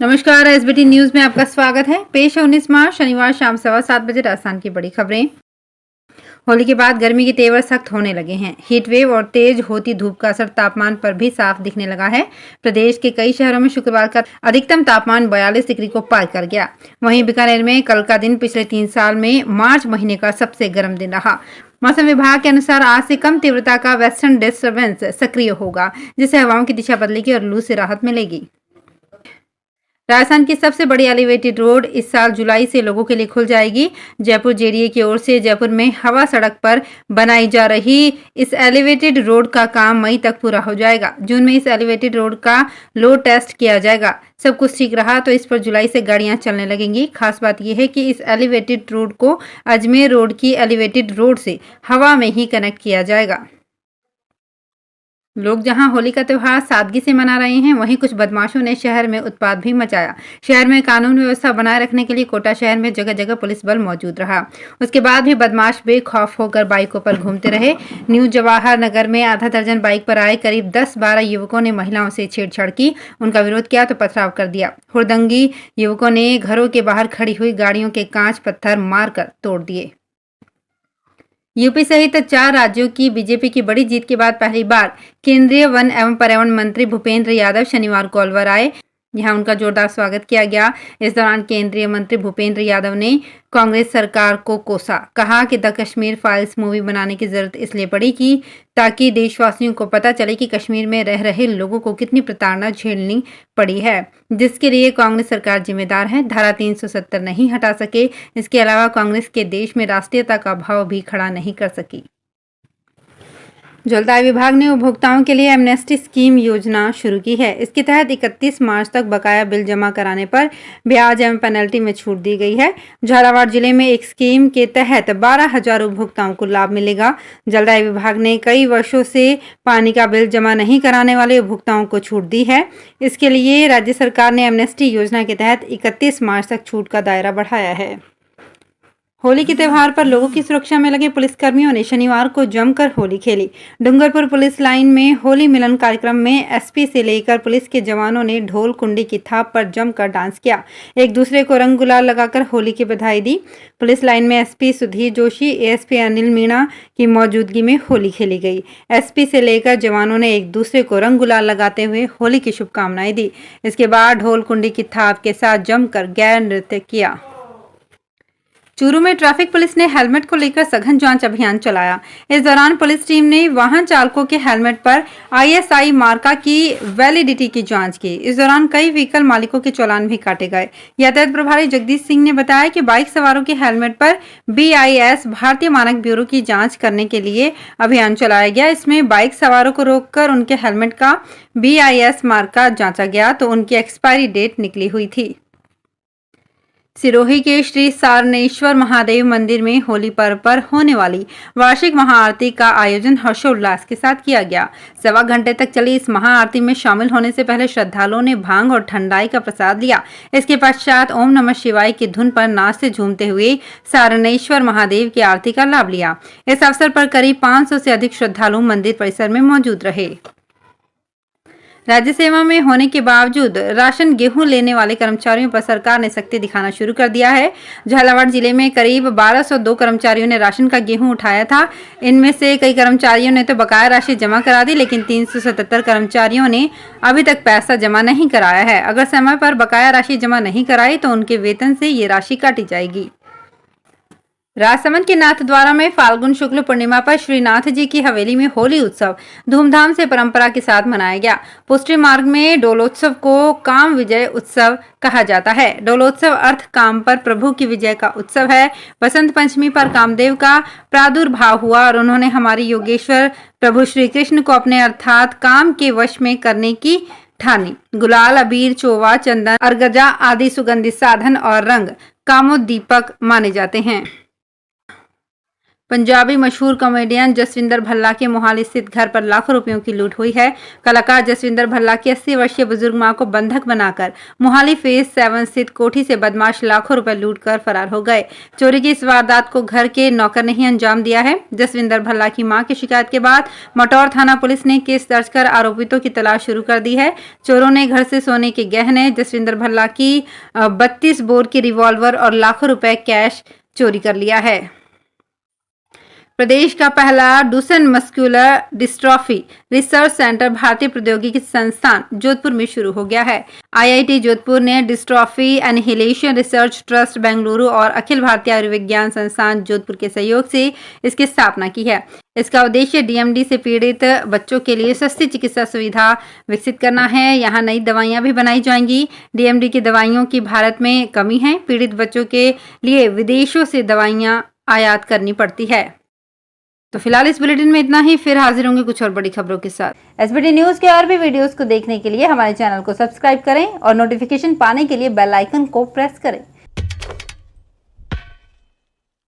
नमस्कार, SBT news में आपका स्वागत है। पेश है 19 मार्च शनिवार शाम 7:15 बजे राजस्थान की बड़ी खबरें। होली के बाद गर्मी के तेवर सख्त होने लगे हैं। हीट वेव और तेज होती धूप का असर तापमान पर भी साफ दिखने लगा है। प्रदेश के कई शहरों में शुक्रवार का अधिकतम तापमान 42 डिग्री को पार कर गया। वहीं बीकानेर में कल का दिन पिछले 3 साल में मार्च महीने का सबसे गर्म दिन रहा। मौसम विभाग के अनुसार आज से कम तीव्रता का वेस्टर्न डिस्टर्बेंस सक्रिय होगा, जिससे हवाओं की दिशा बदलेगी और लू से राहत मिलेगी। राजस्थान की सबसे बड़ी एलिवेटेड रोड इस साल जुलाई से लोगों के लिए खुल जाएगी। जयपुर जेडीए की ओर से जयपुर में हवा सड़क पर बनाई जा रही इस एलिवेटेड रोड का काम मई तक पूरा हो जाएगा। जून में इस एलिवेटेड रोड का लोड टेस्ट किया जाएगा। सब कुछ ठीक रहा तो इस पर जुलाई से गाड़ियां चलने लगेंगी। खास बात यह है कि इस एलिवेटेड रोड को अजमेर रोड की एलिवेटेड रोड से हवा में ही कनेक्ट किया जाएगा। लोग जहां होली का त्योहार सादगी से मना रहे हैं, वहीं कुछ बदमाशों ने शहर में उत्पात भी मचाया। शहर में कानून व्यवस्था बनाए रखने के लिए कोटा शहर में जगह जगह पुलिस बल मौजूद रहा। उसके बाद भी बदमाश बेखौफ होकर बाइकों पर घूमते रहे। न्यू जवाहर नगर में आधा दर्जन बाइक पर आए करीब 10-12 युवकों ने महिलाओं से छेड़छाड़ की। उनका विरोध किया तो पथराव कर दिया। हुड़दंगी युवकों ने घरों के बाहर खड़ी हुई गाड़ियों के कांच पत्थर मारकर तोड़ दिए। यूपी सहित 4 राज्यों की बीजेपी की बड़ी जीत के बाद पहली बार केंद्रीय वन एवं पर्यावरण मंत्री भूपेंद्र यादव शनिवार को अलवर आए। यहां उनका जोरदार स्वागत किया गया। इस दौरान केंद्रीय मंत्री भूपेंद्र यादव ने कांग्रेस सरकार को कोसा। कहा कि द कश्मीर फाइल्स मूवी बनाने की जरूरत इसलिए पड़ी कि ताकि देशवासियों को पता चले कि कश्मीर में रह रहे लोगों को कितनी प्रताड़ना झेलनी पड़ी है, जिसके लिए कांग्रेस सरकार जिम्मेदार है। धारा 370 नहीं हटा सके। इसके अलावा कांग्रेस के देश में राष्ट्रीयता का भाव भी खड़ा नहीं कर सकी। जलदाय विभाग ने उपभोक्ताओं के लिए एमनेस्टी स्कीम योजना शुरू की है। इसके तहत 31 मार्च तक बकाया बिल जमा कराने पर ब्याज एवं पेनल्टी में छूट दी गई है। झालावाड़ जिले में एक स्कीम के तहत 12,000 उपभोक्ताओं को लाभ मिलेगा। जलदाय विभाग ने कई वर्षों से पानी का बिल जमा नहीं कराने वाले उपभोक्ताओं को छूट दी है। इसके लिए राज्य सरकार ने एमनेस्टी योजना के तहत 31 मार्च तक छूट का दायरा बढ़ाया है। होली के त्योहार पर लोगों की सुरक्षा में लगे पुलिसकर्मियों ने शनिवार को जमकर होली खेली। डूंगरपुर पुलिस लाइन में होली मिलन कार्यक्रम में एसपी से लेकर पुलिस के जवानों ने ढोल कुंडी की थाप पर जमकर डांस किया। एक दूसरे को रंग गुलाल लगाकर होली की बधाई दी। पुलिस लाइन में एसपी सुधीर जोशी, एएसपी अनिल मीणा की मौजूदगी में होली खेली गई। एसपी से लेकर जवानों ने एक दूसरे को रंग गुलाल लगाते हुए होली की शुभकामनाएं दी। इसके बाद ढोल कुंडी की थाप के साथ जमकर गैर नृत्य किया। चूरू में ट्रैफिक पुलिस ने हेलमेट को लेकर सघन जांच अभियान चलाया। इस दौरान पुलिस टीम ने वाहन चालकों के हेलमेट पर आईएसआई मार्का की वैलिडिटी की जांच की। इस दौरान कई व्हीकल मालिकों के चालान भी काटे गए। यातायात प्रभारी जगदीश सिंह ने बताया कि बाइक सवारों के हेलमेट पर BIS भारतीय मानक ब्यूरो की जाँच करने के लिए अभियान चलाया गया। इसमें बाइक सवारों को रोककर उनके हेलमेट का BIS मार्का जांचा गया तो उनकी एक्सपायरी डेट निकली हुई थी। सिरोही के श्री सारनेश्वर महादेव मंदिर में होली पर्व पर होने वाली वार्षिक महाआरती का आयोजन हर्षोल्लास के साथ किया गया। 1.25 घंटे तक चली इस महाआरती में शामिल होने से पहले श्रद्धालुओं ने भांग और ठंडाई का प्रसाद लिया। इसके पश्चात ओम नमः शिवाय की धुन पर नाचते झूमते हुए सारनेश्वर महादेव की आरती का लाभ लिया। इस अवसर पर करीब 500 से अधिक श्रद्धालु मंदिर परिसर में मौजूद रहे। राज्य सेवा में होने के बावजूद राशन गेहूं लेने वाले कर्मचारियों पर सरकार ने सख्ती दिखाना शुरू कर दिया है। झालावाड़ जिले में करीब 1202 कर्मचारियों ने राशन का गेहूं उठाया था। इनमें से कई कर्मचारियों ने तो बकाया राशि जमा करा दी, लेकिन 377 कर्मचारियों ने अभी तक पैसा जमा नहीं कराया है। अगर समय पर बकाया राशि जमा नहीं कराई तो उनके वेतन से ये राशि काटी जाएगी। राजसमंद के नाथद्वारा में फाल्गुन शुक्ल पूर्णिमा पर श्रीनाथ जी की हवेली में होली उत्सव धूमधाम से परंपरा के साथ मनाया गया। पुष्टि मार्ग में डोलोत्सव को काम विजय उत्सव कहा जाता है। डोलोत्सव अर्थ काम पर प्रभु की विजय का उत्सव है। बसंत पंचमी पर कामदेव का प्रादुर्भाव हुआ और उन्होंने हमारे योगेश्वर प्रभु श्री कृष्ण को अपने अर्थात काम के वश में करने की ठानी। गुलाल, अबीर, चोवा, चंदन, अर्गजा आदि सुगंधित साधन और रंग कामोद्दीपक माने जाते हैं। पंजाबी मशहूर कॉमेडियन जसविंदर भल्ला के मोहाली स्थित घर पर लाखों रुपयों की लूट हुई है। कलाकार जसविंदर भल्ला की 80 वर्षीय बुजुर्ग मां को बंधक बनाकर मोहाली फेज 7 स्थित कोठी से बदमाश लाखों रुपए लूट कर फरार हो गए। चोरी की इस वारदात को घर के नौकर ने ही अंजाम दिया है। जसविंदर भल्ला की मां की शिकायत के बाद मटौर थाना पुलिस ने केस दर्ज कर आरोपितों की तलाश शुरू कर दी है। चोरों ने घर से सोने के गहने, जसविंदर भल्ला की 32 बोर की रिवॉल्वर और लाखों रुपए कैश चोरी कर लिया है। प्रदेश का पहला Duchen muscular dystrophy research centre भारतीय प्रौद्योगिकी संस्थान जोधपुर में शुरू हो गया है। आईआईटी जोधपुर ने dystrophy annihilation research trust Bengaluru और अखिल भारतीय आयुर्विज्ञान संस्थान जोधपुर के सहयोग से इसकी स्थापना की है। इसका उद्देश्य डीएमडी से पीड़ित बच्चों के लिए सस्ती चिकित्सा सुविधा विकसित करना है। यहाँ नई दवाइयां भी बनाई जाएंगी। डीएमडी की दवाइयों की भारत में कमी है। पीड़ित बच्चों के लिए विदेशों से दवाइयां आयात करनी पड़ती है। तो फिलहाल इस बुलेटिन में इतना ही, फिर हाजिर होंगे कुछ और बड़ी खबरों के साथ। एसबीटी न्यूज के और भी वीडियोस को देखने के लिए हमारे चैनल को सब्सक्राइब करें और नोटिफिकेशन पाने के लिए बेल आइकन को प्रेस करें।